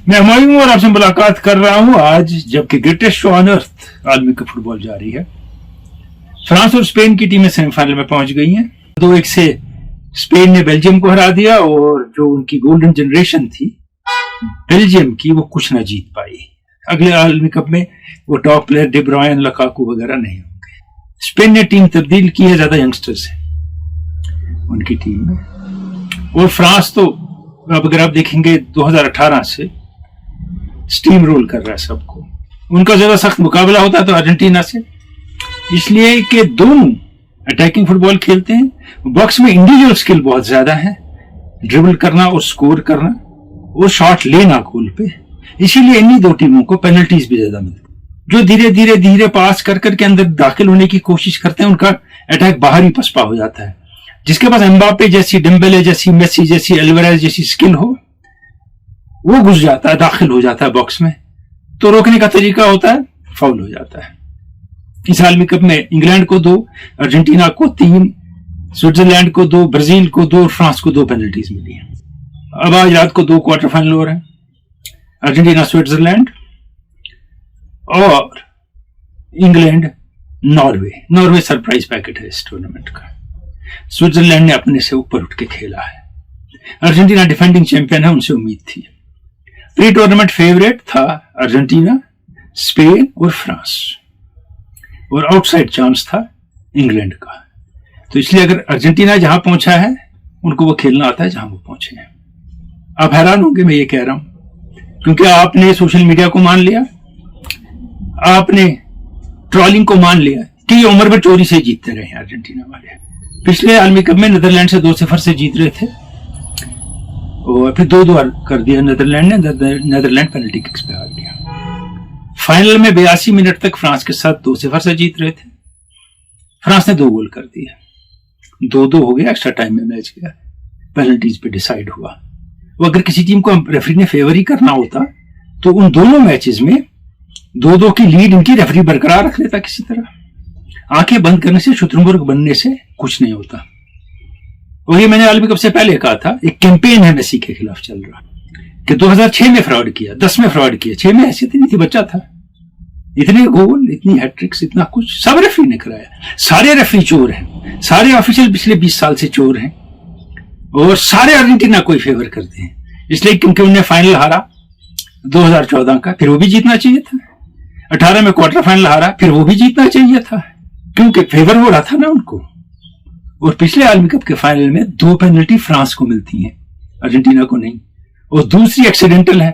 मैं हुमायूं हूं और आपसे मुलाकात कर रहा हूं आज, जबकि ग्रेटेस्ट शो ऑन अर्थ आलमी कप फुटबॉल जारी है। फ्रांस और स्पेन की टीमें सेमीफाइनल में पहुंच गई हैं। 2-1 से स्पेन ने बेल्जियम को हरा दिया और जो उनकी गोल्डन जनरेशन थी बेल्जियम की, वो कुछ ना जीत पाई। अगले आलमी कप में वो टॉप प्लेयर डे ब्रुयन, लुकाकू वगैरह नहीं होंगे। स्पेन ने टीम तब्दील की है, ज्यादा यंगस्टर्स है उनकी टीम में। और फ्रांस तो अब अगर आप देखेंगे 2018 से स्टीम रोल कर रहा है सबको। उनका ज्यादा सख्त मुकाबला होता है तो अर्जेंटीना से, इसलिए कि दोनों अटैकिंग फुटबॉल खेलते हैं। बॉक्स में इंडिविजुअल स्किल बहुत ज्यादा है, ड्रिबल करना और स्कोर करना और शॉट लेना गोल पे, इसीलिए इन्हीं दो टीमों को पेनल्टीज भी ज्यादा मिलती। जो धीरे धीरे पास कर करके अंदर दाखिल होने की कोशिश करते हैं, उनका अटैक बाहर ही पसपा हो जाता है। जिसके पास एम्बापे जैसी, डेम्बेले जैसी, मेसी जैसी, अल्वारेज जैसी स्किल हो, वो घुस जाता है, दाखिल हो जाता है बॉक्स में, तो रोकने का तरीका होता है फाउल हो जाता है। इस आलमी कप में इंग्लैंड को 2, अर्जेंटीना को 3, स्विट्जरलैंड को 2, ब्राजील को 2 और फ्रांस को 2 पेनल्टीज मिली है। अब आज रात को 2 क्वार्टर फाइनल हो रहे हैं, अर्जेंटीना स्विट्जरलैंड और इंग्लैंड नॉर्वे सरप्राइज पैकेट है इस टूर्नामेंट का। स्विट्जरलैंड ने अपने से ऊपर उठ के खेला है। अर्जेंटीना डिफेंडिंग चैंपियन है, उनसे उम्मीद थी। प्री टूर्नामेंट फेवरेट था अर्जेंटीना, स्पेन और फ्रांस, और आउटसाइड चांस था इंग्लैंड का। तो इसलिए अगर अर्जेंटीना जहां पहुंचा है, उनको वो खेलना आता है जहां वो पहुंचे हैं। आप हैरान होंगे मैं ये कह रहा हूं, क्योंकि आपने सोशल मीडिया को मान लिया, आपने ट्रोलिंग को मान लिया कि ये उम्र में चोरी से जीतते रहे हैं अर्जेंटीना वाले। पिछले आलमी कप में नीदरलैंड से 2-0 से जीत रहे थे और फिर 2-2 कर दिया नीदरलैंड ने। नीदरलैंड पेनल्टी किक्स पे हार गया। फाइनल में 82 मिनट तक फ्रांस के साथ 2-0 से जीत रहे थे। फ्रांस ने 2 गोल कर दिए, 2-2 हो गया। एक्स्ट्रा टाइम में मैच गया, पेनल्टीज पे डिसाइड हुआ। वो अगर किसी टीम को रेफरी ने फेवर ही करना होता तो उन दोनों मैचेस में 2-2 की लीड इनकी रेफरी बरकरार रख लेता किसी तरह। आंखें बंद करने से, शुतुरमुर्ग बनने से कुछ नहीं होता। और ये मैंने आलमी कप से पहले कहा था, एक कैंपेन है मेसी के खिलाफ चल रहा कि 2006 में फ्रॉड किया, 10 में फ्रॉड किया, 6 में हैसियत नहीं थी, बच्चा था। इतने गोल, इतनी हैट्रिक्स, इतना कुछ सब रेफरी ने कराया। सारे रेफरी चोर हैं, सारे ऑफिशियल पिछले 20 साल से चोर हैं, और सारे अर्जेंटीना को ही फेवर करते हैं। इसलिए क्योंकि उन्हें फाइनल हारा 2014 का, फिर वो भी जीतना चाहिए था। 18 में क्वार्टर फाइनल हारा, फिर वो भी जीतना चाहिए था, क्योंकि फेवर हो रहा था ना उनको। और पिछले आलमी कप के फाइनल में 2 पेनल्टी फ्रांस को मिलती हैं, अर्जेंटीना को नहीं। और दूसरी एक्सीडेंटल है,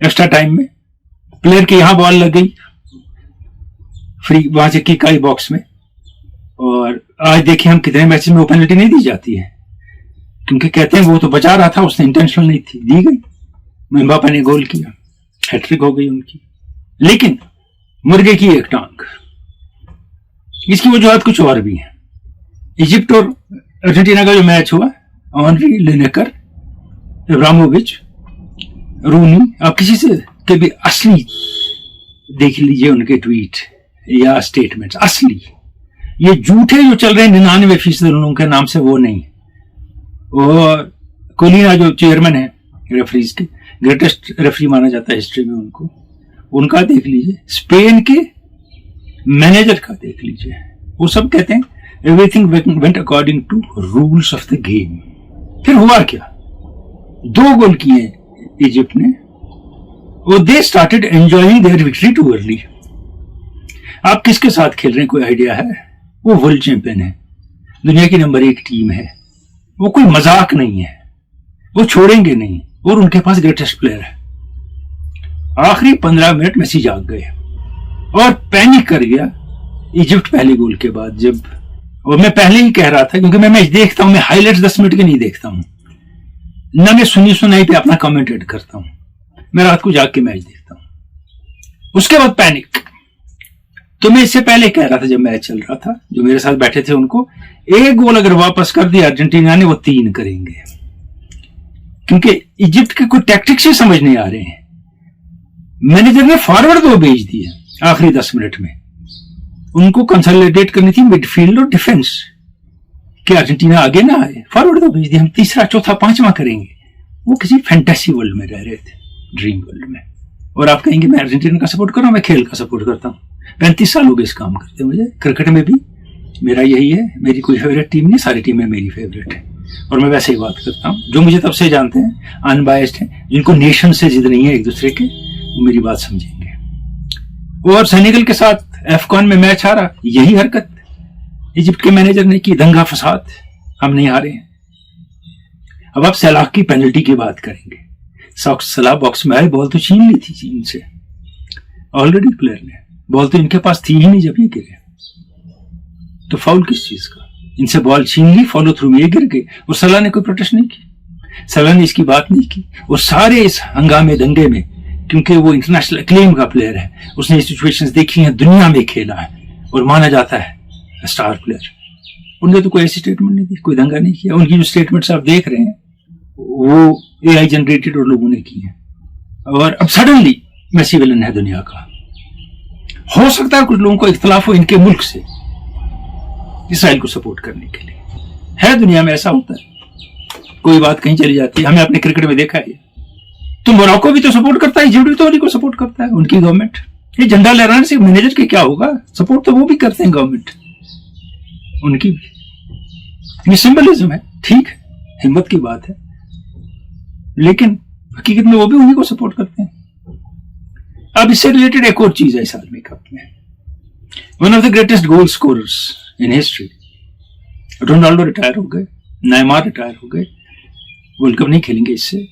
एक्स्ट्रा टाइम में प्लेयर के यहां बॉल लग गई, फ्री वहां से किक आई बॉक्स में। और आज देखिए हम कितने मैचेस में वो पेनल्टी नहीं दी जाती है, क्योंकि कहते हैं वो तो बचा रहा था, उसने इंटेंशनल नहीं थी, दी गई। एम्बापे ने गोल किया, हैट्रिक हो गई उनकी। लेकिन मुर्गे की एक टांग, इसकी वजूहत कुछ और भी है। इजिप्ट और अर्जेंटीना का जो मैच हुआ, ऑनरी, लिनेकर, इब्राहिमोविच, रूनी, आप किसी से के भी असली देख लीजिए उनके ट्वीट या स्टेटमेंट्स, असली। ये झूठे जो चल रहे हैं 99% लोगों के नाम से, वो नहीं। और कोलिना जो चेयरमैन है रेफरीज के, ग्रेटेस्ट रेफरी माना जाता है हिस्ट्री में उनको, उनका देख लीजिए। स्पेन के मैनेजर का देख लीजिए, वो सब कहते हैं everything went according to rules of the game. फिर हुआ क्या? 2 गोल किए इजिप्ट ने, और they started enjoying their victory too early. आप किसके साथ खेल रहे हैं, कोई आइडिया है? वो वर्ल्ड चैंपियन है, दुनिया की नंबर 1 टीम है, वो कोई मजाक नहीं है, वो छोड़ेंगे नहीं, और उनके पास ग्रेटेस्ट प्लेयर है। आखिरी 15 मिनट मेसी जाग गए और पैनिक कर गया इजिप्ट पहले गोल के बाद। जब, और मैं पहले ही कह रहा था, क्योंकि मैं मैच देखता हूं, मैं हाईलाइट्स 10 मिनट के नहीं देखता हूं ना, मैं सुनी सुनाई पे अपना कमेंटेट करता हूं, मैं रात को जाग के मैच देखता हूं। उसके बाद पैनिक। तो मैं इससे पहले कह रहा था जब मैच चल रहा था, जो मेरे साथ बैठे थे उनको, 1 गोल अगर वापस कर दिया अर्जेंटीना ने, वो 3 करेंगे, क्योंकि इजिप्ट के कोई टैक्टिक्स ही समझ नहीं आ रहे हैं। मैनेजर ने फॉरवर्ड 2 भेज दिए आखिरी 10 मिनट में। उनको कंसोलिडेट करनी थी मिडफील्ड और डिफेंस, कि अर्जेंटीना आगे ना आए। फॉरवर्ड 2 भेज दिए, हम तीसरा, चौथा, 5वां करेंगे। वो किसी फैंटेसी वर्ल्ड में रह रहे थे। ड्रीम वर्ल्ड में। और आप कहेंगे मैं अर्जेंटीना का सपोर्ट कर रहा हूं, मैं खेल का सपोर्ट करता हूं। 35 साल हो गए इस काम करते मुझे। क्रिकेट में भी मेरा यही है, मेरी कोई फेवरेट टीम नहीं, सारी टीमें मेरी फेवरेट है। और मैं वैसे ही बात करता हूँ। जो मुझे तब से जानते हैं, अनबायस्ड हैं, जिनको नेशन से जिद नहीं है एक दूसरे के, वो मेरी बात समझेंगे। और सेनेगल के साथ एफकॉन में मैच हारा, यही हरकत इजिप्ट के मैनेजर ने की, दंगा फसाद, हम नहीं हारे हैं। अब आप सलाह की पेनल्टी की बात करेंगे। सलाह बॉक्स में आए, बॉल तो छीन ली थी इनसे ऑलरेडी प्लेयर ने, बॉल तो इनके पास थी ही नहीं जब ये गिरे, तो फाउल किस चीज का? इनसे बॉल छीन ली, फॉलो थ्रू में ये गिर गए और सलाह ने कोई प्रोटेस्ट नहीं की, सलाह ने इसकी बात नहीं की। और सारे इस हंगामे दंगे में, क्योंकि वो इंटरनेशनल एक्लेम का प्लेयर है, उसने सिचुएशंस देखी हैं, दुनिया में खेला है और माना जाता है स्टार प्लेयर, उन्होंने तो कोई ऐसी स्टेटमेंट नहीं दी, कोई दंगा नहीं किया। उनकी जो स्टेटमेंट्स आप देख रहे हैं वो AI जनरेटेड और लोगों ने की है। और अब सडनली मेसी विलन है दुनिया का। हो सकता है कुछ लोगों को इख्तलाफ हो इनके मुल्क से इसराइल को सपोर्ट करने के लिए, है दुनिया में ऐसा होता है, कोई बात कहीं चली जाती है। हमें अपने क्रिकेट में देखा है, तो मोरक्को भी तो सपोर्ट करता है, इजिप्ट भी तो उन्हीं को सपोर्ट करता है, उनकी गवर्नमेंट। ये झंडा लहराने से मैनेजर के क्या होगा? सपोर्ट तो वो भी करते हैं, गवर्नमेंट उनकी भी। ये सिंबलिज्म है, ठीक है, हिम्मत की बात है, लेकिन हकीकत में वो भी उन्हीं को सपोर्ट करते हैं। अब इससे रिलेटेड एक और चीज है इस आदमी कप में, one of the greatest goal scorers in history, Ronaldo retire हो गए, नेमार रिटायर हो गए, वर्ल्ड कप नहीं खेलेंगे इससे,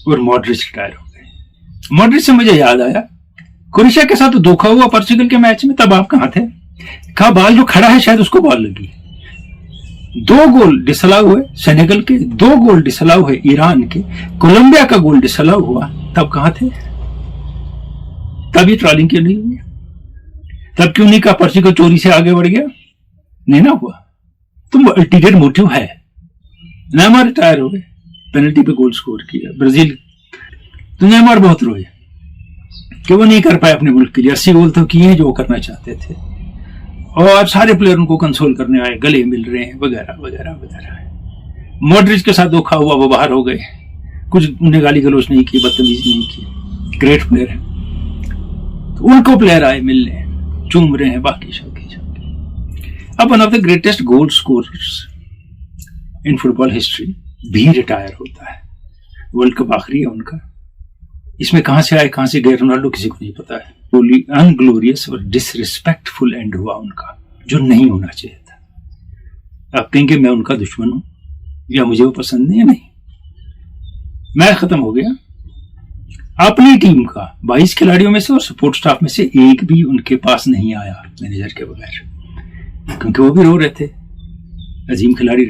और मॉड्रिच रिटायर हो गए। मॉड्रिच से मुझे याद आया, क्रोएशिया के साथ धोखा हुआ पोर्चुगल के मैच में, तब आप कहां थे? कहा बाल जो खड़ा है शायद उसको बॉल लगी। 2 गोल डिसअलाउ हुए सेनेगल के, 2 गोल डिसअलाउ हुए ईरान के, कोलंबिया का गोल डिसअलाउ हुआ, तब कहां थे? तब ये ट्रॉलिंग क्यों नहीं हुई? तब क्यों नहीं कहा पोर्चुगल चोरी से आगे बढ़ गया? नहीं ना हुआ, तुम अल्टीरियर मोटिव है। नेमार रिटायर हो गए, पेनल्टी पे गोल स्कोर किया ब्राजील, तो नेमार बहुत रोए कि वो नहीं कर पाए अपने मुल्क के लिए। 80 गोल तो किए जो वो करना चाहते थे, और सारे प्लेयर उनको कंसोल करने आए, गले मिल रहे हैं वगैरह वगैरह वगैरह। मॉड्रिच के साथ धोखा हुआ, वो बाहर हो गए, कुछ उन्हें गाली गलोच नहीं की, बदतमीजी नहीं की, ग्रेट प्लेयर है। तो उनको प्लेयर आए मिलने, चूम रहे हैं, बाकी शौकी। अब one of the greatest goal scorers in football history भी रिटायर होता है, वर्ल्ड कप आखिरी है उनका। इसमें कहां से आए कहां से गए रोनाल्डो किसी को नहीं पता है। अनग्लोरियस और डिसरिस्पेक्टफुल एंड हुआ उनका, जो नहीं होना चाहिए था। आप कहेंगे मैं उनका दुश्मन हूं या मुझे वो पसंद नहीं है, नहीं, मैच खत्म हो गया। अपनी टीम का 22 खिलाड़ियों में से और सपोर्ट स्टाफ में से एक भी उनके पास नहीं आया मैनेजर के बगैर, क्योंकि वो भी रो रहे थे, अजीम खिलाड़ी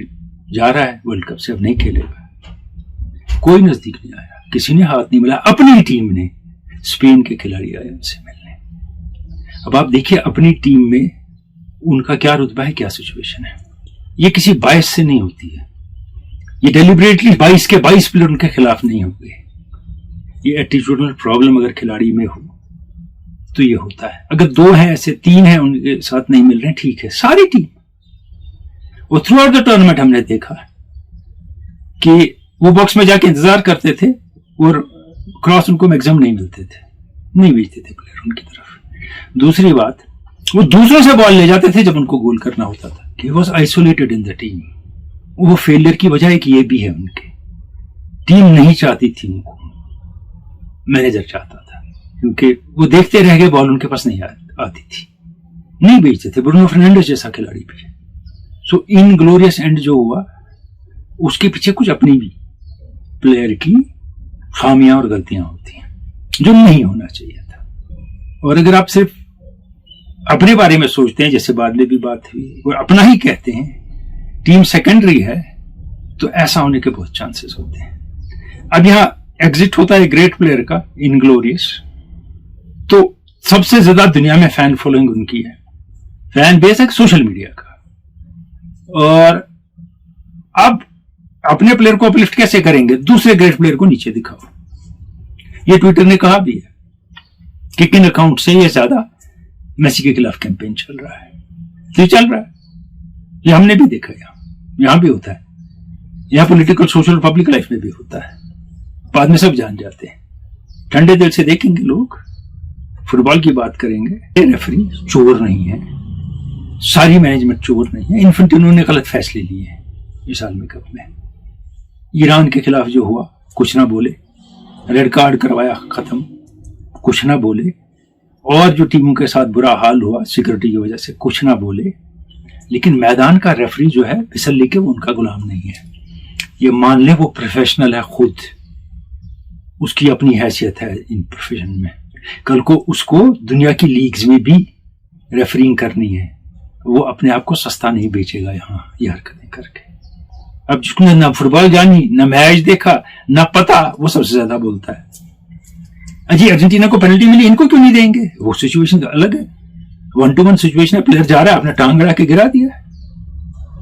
जा रहा है वर्ल्ड कप से, अब नहीं खेलेगा। कोई नजदीक नहीं आया, किसी ने हाथ नहीं मिला। अपनी टीम ने, स्पेन के खिलाड़ी आए उनसे मिलने। अब आप देखिए अपनी टीम में उनका क्या रुतबा है, क्या सिचुएशन है। ये किसी बायस से नहीं होती है, ये डेलिबरेटली 22 के 22 प्लेयर उनके खिलाफ नहीं होंगे। ये एटीट्यूडल प्रॉब्लम अगर खिलाड़ी में हो तो ये होता है। अगर 2 हैं ऐसे, 3 हैं उनके साथ नहीं मिल रहे हैं, ठीक है, सारी टीम। और थ्रू आउट द टूर्नामेंट हमने देखा कि वो बॉक्स में जाके इंतजार करते थे और क्रॉस उनको मैक्सिमम नहीं मिलते थे, नहीं भेजते थे प्लेयर उनकी तरफ। दूसरी बात, वो दूसरों से बॉल ले जाते थे जब उनको गोल करना होता था, कि was isolated in the team. वो फेलियर की वजह एक ये भी है, उनके टीम नहीं चाहती थी उनको, मैनेजर चाहता था, क्योंकि वो देखते रह गए, बॉल उनके पास नहीं आती थी, नहीं भेजते थे। ब्रूनो फर्नांडिस जैसा खिलाड़ी भी है। सो इनग्लोरियस एंड जो हुआ, उसके पीछे कुछ अपनी भी प्लेयर की खामियां और गलतियां होती हैं, जो नहीं होना चाहिए था। और अगर आप सिर्फ अपने बारे में सोचते हैं, जैसे बाद में भी बात हुई, और अपना ही कहते हैं, टीम सेकेंडरी है, तो ऐसा होने के बहुत चांसेस होते हैं। अब यहां एग्जिट होता है ग्रेट प्लेयर का, इनग्लोरियस, तो सबसे ज्यादा दुनिया में फैन फॉलोइंग उनकी है, फैन बेस है सोशल मीडिया का। और अब अपने प्लेयर को अपलिफ्ट कैसे करेंगे? दूसरे ग्रेट प्लेयर को नीचे दिखाओ। ये ट्विटर ने कहा भी है कि किन अकाउंट से ये ज्यादा मेसी के खिलाफ कैंपेन चल रहा है, ये चल रहा है, ये हमने भी देखा, यहां भी होता है, यहां पॉलिटिकल सोशल पब्लिक लाइफ में भी होता है, बाद में सब जान जाते हैं। ठंडे दिल से देखेंगे लोग, फुटबॉल की बात करेंगे। ये रेफरी चोर नहीं है, सारी मैनेजमेंट चोर नहीं है। इन्फेंटिनो ने गलत फैसले लिए हैं इस आलमी कप में। ईरान के खिलाफ जो हुआ कुछ ना बोले, रेड कार्ड करवाया खत्म, कुछ ना बोले, और जो टीमों के साथ बुरा हाल हुआ सिक्योरिटी की वजह से कुछ ना बोले। लेकिन मैदान का रेफरी जो है फिसल लेके वो उनका गुलाम नहीं है, ये मान ले वो प्रोफेशनल है खुद, उसकी अपनी हैसियत है इन प्रोफेशन में। कल को उसको दुनिया की लीग्स में भी रेफरिंग करनी है, वो अपने आप को सस्ता नहीं बेचेगा यहाँ ये हरकतें करके। अब जिसने ना फुटबॉल जानी, ना मैच देखा, ना पता, वो सबसे ज्यादा बोलता है। अजी अर्जेंटीना को पेनल्टी मिली, इनको क्यों नहीं देंगे? वो सिचुएशन अलग है, 1-to-1 सिचुएशन है, प्लेयर जा रहा है, आपने टांग अड़ा के गिरा दिया,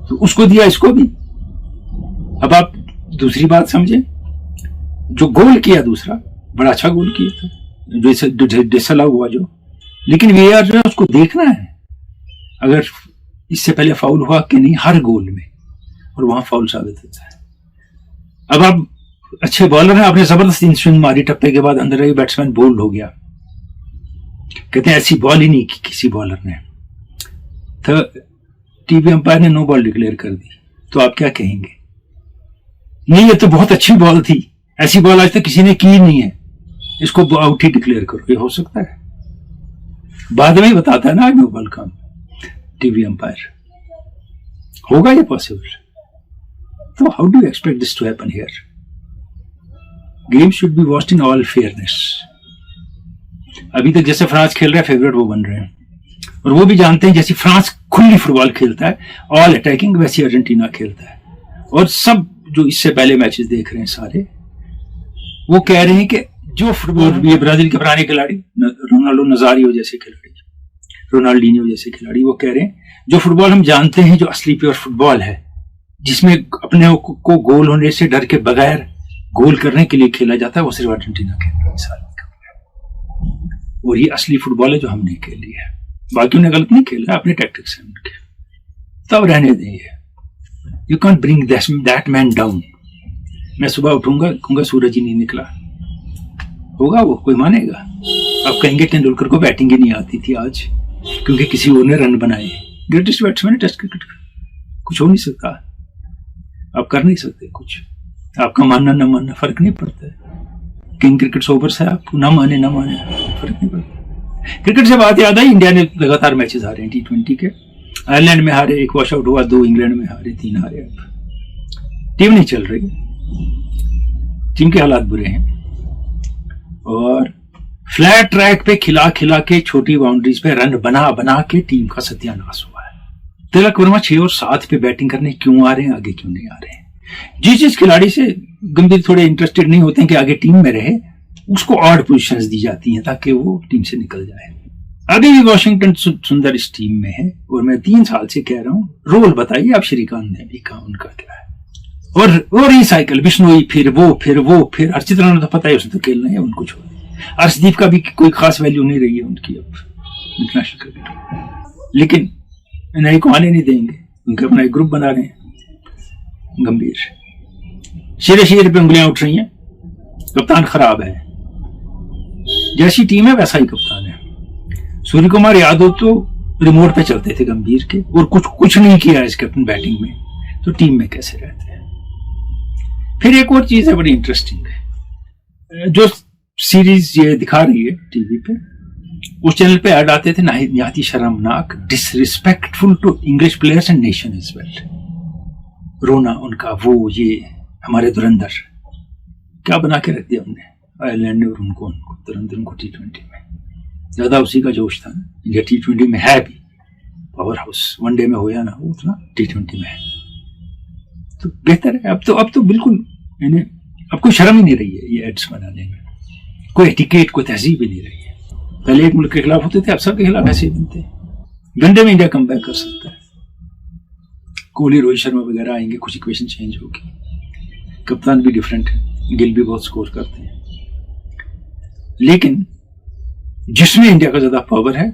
तो उसको दिया, इसको भी। अब आप दूसरी बात समझे, जो गोल किया दूसरा बड़ा अच्छा गोल किया था, जो डिसअलाउ हुआ जो, लेकिन वीआर जो है उसको देखना है अगर इससे पहले फाउल हुआ कि नहीं हर गोल में, और वहां फाउल साबित होता है। अब आप अच्छे बॉलर हैं, आपने जबरदस्त इन स्विंग मारी, टप्पे के बाद अंदर रही बैट्समैन बोल्ड हो गया, कहते हैं ऐसी बॉल ही नहीं की किसी बॉलर ने, तो टीवी अंपायर ने नो बॉल डिक्लेयर कर दी, तो आप क्या कहेंगे? नहीं ये तो बहुत अच्छी बॉल थी, ऐसी बॉल आज तक किसी ने की नहीं है, इसको आउट ही डिक्लेयर करो। ये हो सकता है? बाद में ही बताता है ना नो बॉल का टीवी अंपायर, होगा ये पॉसिबल? तो how do you expect this to happen here? Game should be watched in all fairness. अभी तक जैसे फ्रांस खेल रहा है फेवरेट वो बन रहे हैं, और वो भी जानते हैं जैसे फ्रांस खुली फुटबॉल खेलता है ऑल अटैकिंग, वैसे अर्जेंटीना खेलता है। और सब जो इससे पहले मैचेस देख रहे हैं सारे, वो कह रहे हैं कि जो फुटबॉल, ये ब्राजील के पुराने खिलाड़ी रोनाल्डो नजारियो जैसे खिलाड़ी, रोनाल्डिनियो जैसे खिलाड़ी, वो कह रहे हैं जो फुटबॉल हम जानते हैं, जो असली प्योर फुटबॉल है, जिसमें अपने को गोल होने से डर के बगैर गोल करने के लिए खेला जाता है, वो सिर्फ अर्जेंटीना खेल रहा है इस साल। और ये असली फुटबॉल है जो हमने खेल लिया है, बाकियों ने गलत नहीं खेला, अपने टैक्टिक्स हैं उनके, तब रहने देंगे। You can't bring that man down. मैं सुबह उठूंगा कहूंगा सूरज ही नहीं निकला, होगा वो? कोई मानेगा? आप कहेंगे तेंदुलकर को बैटिंग ही नहीं आती थी आज क्योंकि किसी और ने रन बनाए। ग्रेटेस्ट बैट्समैन टेस्ट क्रिकेट, कुछ हो नहीं सकता, आप कर नहीं सकते कुछ, आपका मानना न मानना फर्क नहीं पड़ता है। किंग क्रिकेट ओवर्स है, आपको ना माने फर्क नहीं पड़ता। क्रिकेट से बात याद आई, इंडिया ने लगातार मैचेस हारे हैं T20 के। आयरलैंड में हारे, 1 वॉश आउट हुआ, 2 इंग्लैंड में हारे, 3 हारे। अब टीम नहीं चल रही, टीम के हालात बुरे हैं, और फ्लैट ट्रैक पे खिला खिला के छोटी बाउंड्रीज पे रन बना बना के टीम का सत्यानाश हुआ है। तिलक वर्मा 6 और 7 पे बैटिंग करने क्यों आ रहे हैं, आगे क्यों नहीं आ रहे हैं? जिस खिलाड़ी से गंभीर थोड़े इंटरेस्टेड नहीं होते हैं कि आगे टीम में रहे, उसको ऑड पोजीशंस दी जाती हैं ताकि वो टीम से निकल जाए। अभी भी वॉशिंगटन सुंदर इस टीम में है, और मैं 3 साल से कह रहा हूं रोल बताइए। अब श्रीकांत ने भी कहा उनका क्या है, और रिसाइकल, बिश्नोई फिर वो फिर अर्चित्रा ने तो पता है उसने तो खेलना है, उनको छोड़। अर्शदीप का भी कोई खास वैल्यू नहीं रही है उनकी अब इंटरनेशनल क्रिकेट, लेकिन नए को आने नहीं देंगे, उनके अपना एक ग्रुप बना रहे हैं। गंभीर शेर पे उंगलियां उठ रही हैं, कप्तान खराब है, जैसी टीम है वैसा ही कप्तान है। सूर्य कुमार यादव तो रिमोट पे चलते थे गंभीर के, और कुछ नहीं किया इस कैप्टन बैटिंग में, तो टीम में कैसे रहते हैं? फिर एक और चीज है बड़ी इंटरेस्टिंग, जो सीरीज ये दिखा रही है टीवी पे, उस चैनल पे ऐड आते थे नहायत ही शर्मनाक, disrespectful to English players and nation as well. रोना उनका, वो ये हमारे धुरंधर क्या बना के रख दिया हमने आयरलैंड ने, और उनको धुरंधर को T20 में ज्यादा उसी का जोश था। इंडिया T20 में है भी पावर हाउस, वनडे में हो या ना हो, उतना T20 में है, तो बेहतर है। अब तो बिल्कुल अब कोई शर्म ही नहीं रही है ये एड्स बनाने में, कोई एटिकेट, कोई तहजीब ही नहीं रही है। पहले एक मुल्क के खिलाफ होते थे, अब सबके खिलाफ ऐसे ही बनते हैं। वनडे में इंडिया कम बैक कर सकता है, कोहली, रोहित शर्मा वगैरह आएंगे, कुछ इक्वेशन चेंज होगी, कप्तान भी डिफरेंट है, गिल भी बहुत स्कोर करते हैं, लेकिन जिसमें इंडिया का ज्यादा पावर है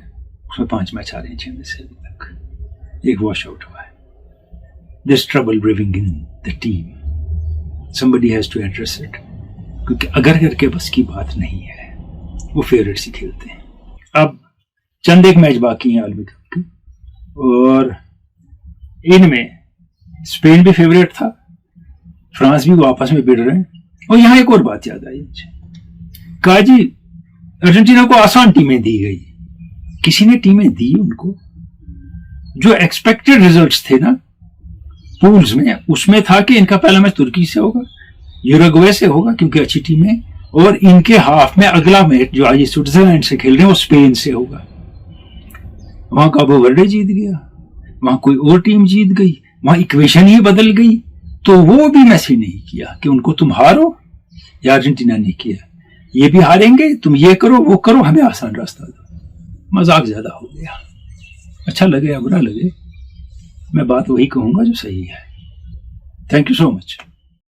उसमें 5 मैच आ रहे हैं 6 में से, अभी तक 1 वॉश आउट हुआ है। There's trouble brewing in the team. Somebody has to address it. क्योंकि अगर करके बस की बात नहीं है। वो फेवरेट से खेलते हैं। अब चंद एक मैच बाकी हैं आलमी कप के, और इनमें स्पेन भी फेवरेट था, फ्रांस भी, वो आपस में भिड़ रहे हैं। और यहाँ एक और बात याद आई मुझे, कहा जी अर्जेंटीना को आसान टीमें दी गई, किसी ने टीमें दी उनको जो एक्सपेक्टेड रिजल्ट्स थे ना पूल्स में, उसमें था कि इनका पहला मैच तुर्की से होगा, यूरुग्वे से होगा क्योंकि अच्छी टीम है, और इनके हाफ में अगला मैच जो आज स्विट्जरलैंड से खेल रहे हैं वो स्पेन से होगा। वहां काबो वर्डे जीत गया, वहां कोई और टीम जीत गई, वहां इक्वेशन ही बदल गई। तो वो भी मैसेज नहीं किया कि उनको तुम हारो, या अर्जेंटीना ने किया ये भी हारेंगे, तुम ये करो वो करो, हमें आसान रास्ता दो। मजाक ज्यादा हो गया। अच्छा लगे या बुरा लगे, मैं बात वही कहूंगा जो सही है। Thank you so much.